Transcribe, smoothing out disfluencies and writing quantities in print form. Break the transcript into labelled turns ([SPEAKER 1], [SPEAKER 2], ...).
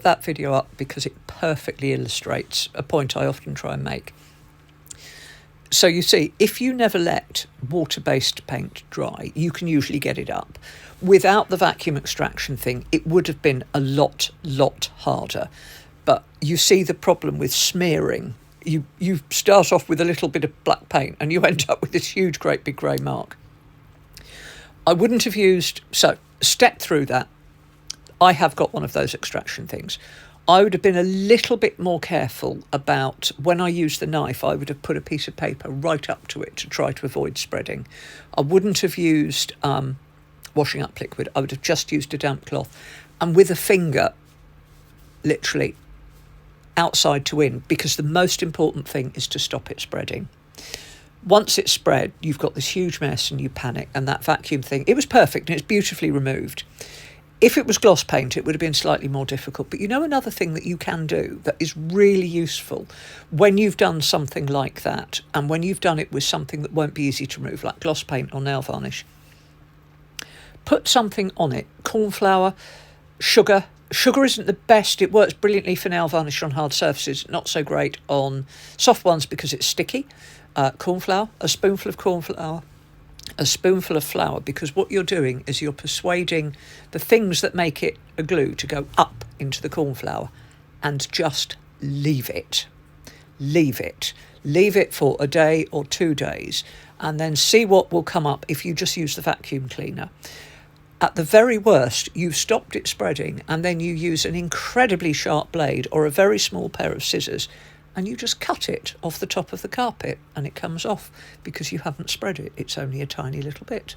[SPEAKER 1] that video up because it perfectly illustrates a point I often try and make. So you see, if you never let water-based paint dry, you can usually get it up. Without the vacuum extraction thing, it would have been a lot harder. But you see the problem with smearing. You start off with a little bit of black paint and you end up with this huge, great big grey mark. I wouldn't have used... So, step through that. I have got one of those extraction things. I would have been a little bit more careful about when I used the knife. I would have put a piece of paper right up to it to try to avoid spreading. I wouldn't have used washing up liquid. I would have just used a damp cloth, and with a finger, literally outside to in, because the most important thing is to stop it spreading. Once it's spread, you've got this huge mess and you panic, and that vacuum thing, it was perfect and it's beautifully removed. If it was gloss paint, it would have been slightly more difficult. But you know, another thing that you can do that is really useful when you've done something like that, and when you've done it with something that won't be easy to remove, like gloss paint or nail varnish, put something on it. Corn flour, sugar. Sugar isn't the best. It works brilliantly for nail varnish on hard surfaces, not so great on soft ones because it's sticky. Corn flour, a spoonful of corn flour, a spoonful of flour, because what you're doing is you're persuading the things that make it a glue to go up into the corn flour, and just leave it. Leave it for a day or 2 days, and then see what will come up if you just use the vacuum cleaner. At the very worst, you've stopped it spreading, and then you use an incredibly sharp blade or a very small pair of scissors, and you just cut it off the top of the carpet and it comes off because you haven't spread it. It's only a tiny little bit.